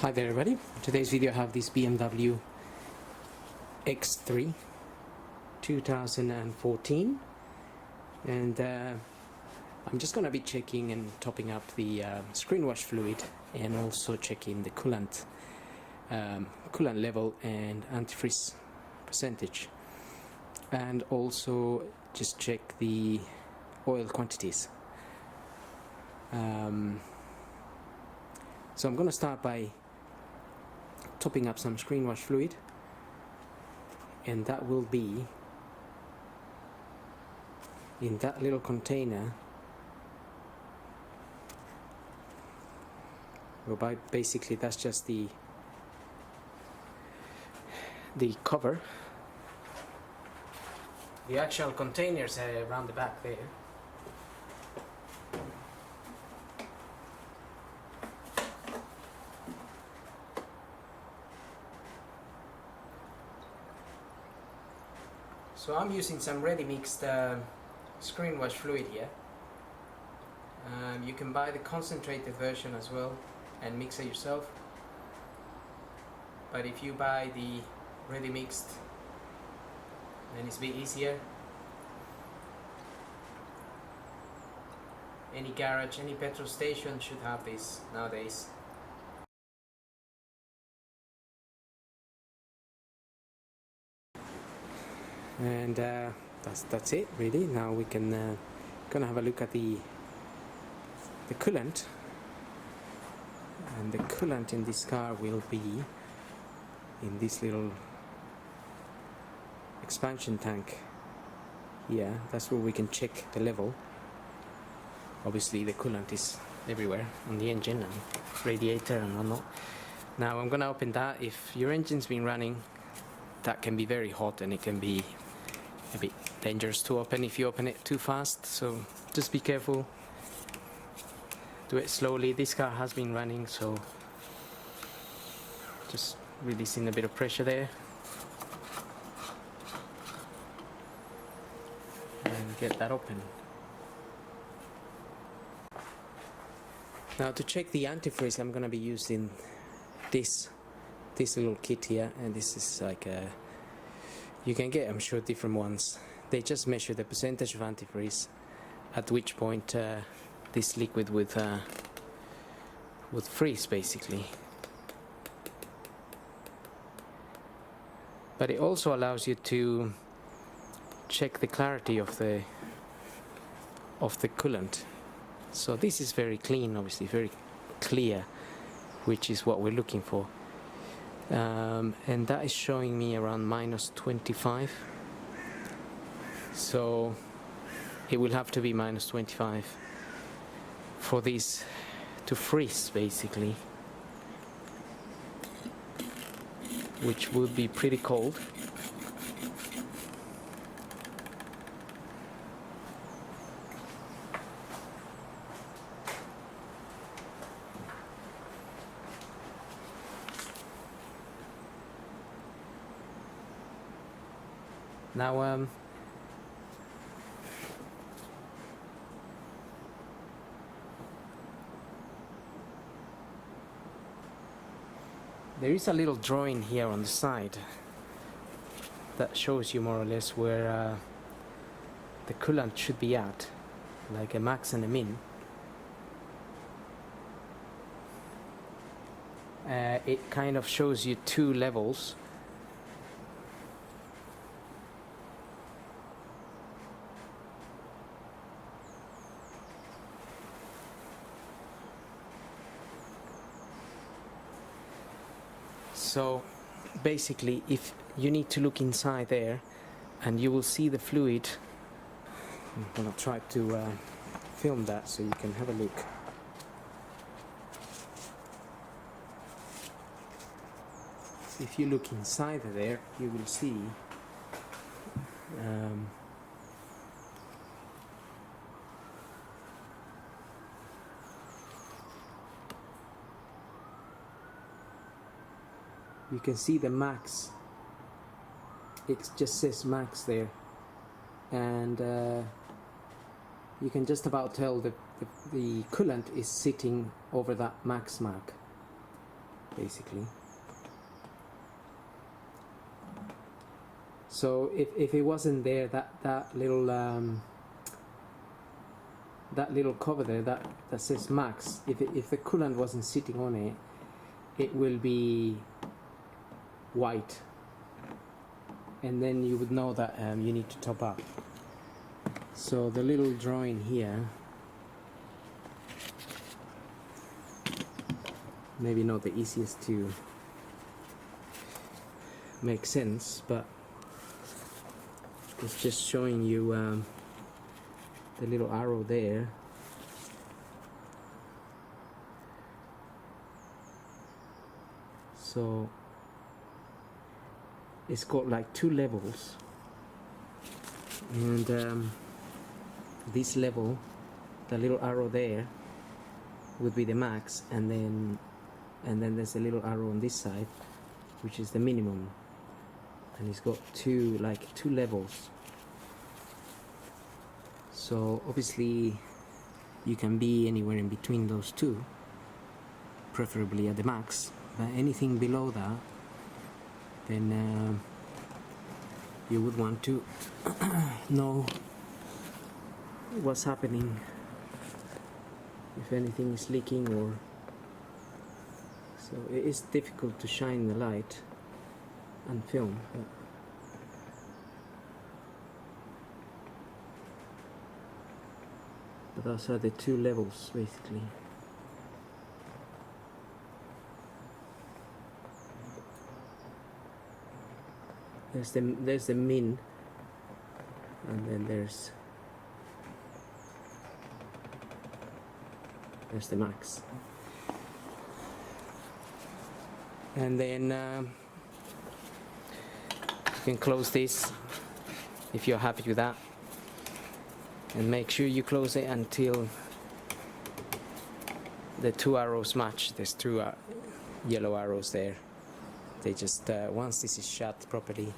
Hi there everybody. In today's video I have this BMW X3 2014 and I'm just going to be checking and topping up the Screenwash fluid and also checking the coolant level and antifreeze percentage, and also just check the oil quantities. So I'm going to start by topping up some Screenwash fluid, and that will be in that little container. Well, basically that's just the cover. The actual containers are around the back there. So I'm using some ready mixed Screenwash fluid here. You can buy the concentrated version as well and mix it yourself, but if you buy the ready mixed, then it's a bit easier. Any garage, any petrol station should have this nowadays. And that's it really. Now we can gonna have a look at the coolant, and the coolant in this car will be in this little expansion tank here. That's where we can check the level. Obviously the coolant is everywhere on the engine and radiator and whatnot. Now I'm gonna open that. If your engine's been running, that can be very hot and it can be a bit dangerous to open if you open it too fast, so just be careful. Do it slowly. This car has been running, so just releasing a bit of pressure there and get that open. Now to check the antifreeze, I'm going to be using this little kit here, and this is like a, you can get, I'm sure, different ones. They just measure the percentage of antifreeze, at which point this liquid would freeze basically. But it also allows you to check the clarity of the coolant. So this is very clean, obviously very clear, which is what we're looking for. And that is showing me around -25, so it will have to be -25 for this to freeze basically, which would be pretty cold. Now there is a little drawing here on the side that shows you more or less where the coolant should be at, like a max and a min. It kind of shows you two levels. So basically, if you need to look inside there, and you will see the fluid. I'm gonna try to film that so you can have a look. If you look inside there, you will see you can see the max. It just says max there, and you can just about tell the coolant is sitting over that max mark. basically. So if it wasn't there, that little cover there that says max, if the coolant wasn't sitting on it, it will be white, and then you would know that you need to top up. So the little drawing here, maybe not the easiest to make sense, but it's just showing you the little arrow there. So it's got like 2 levels, and this level, the little arrow there, would be the max, and then there's a little arrow on this side, which is the minimum, and it's got two levels. So obviously you can be anywhere in between those two, preferably at the max, but anything below that, then you would want to know what's happening, if anything is leaking, or so it is difficult to shine the light and film, but those are the 2 levels basically. There's the min, and then there's the max, and then you can close this if you're happy with that, and make sure you close it until the 2 arrows match. There's 2 yellow arrows there. They just once this is shut properly,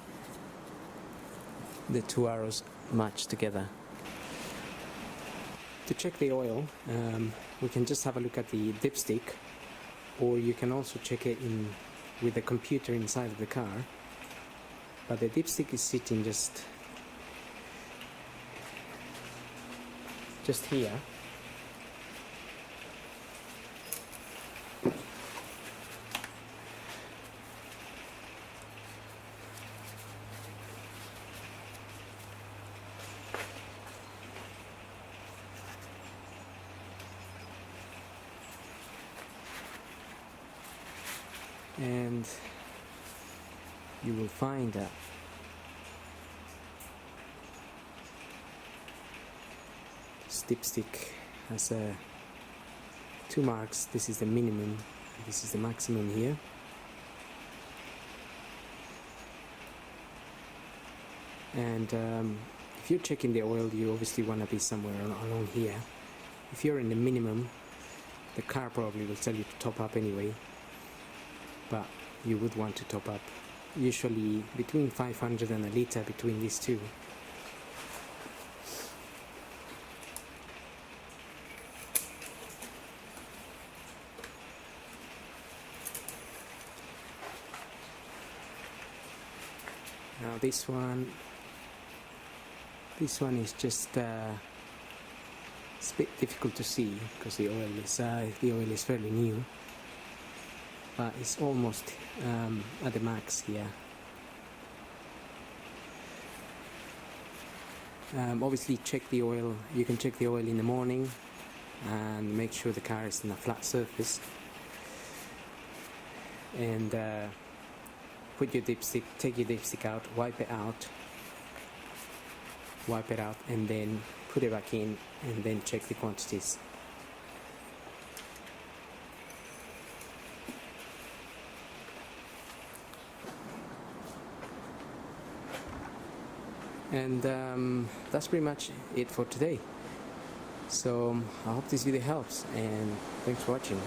the 2 arrows match together. To check the oil, we can just have a look at the dipstick, or you can also check it with the computer inside of the car. But the dipstick is sitting just here. And you will find that this dipstick has 2 marks. This is the minimum, this is the maximum here. And if you're checking the oil, you obviously want to be somewhere along here. If you're in the minimum, the car probably will tell you to top up anyway, but you would want to top up usually between 500 and a liter between these 2. Now this one is just it's a bit difficult to see because the oil is fairly new, but it's almost at the max here. Obviously check the oil. You can check the oil in the morning and make sure the car is in a flat surface, and take your dipstick out, wipe it out, and then put it back in, and then check the quantities. And that's pretty much it for today. So I hope this video helps, and thanks for watching.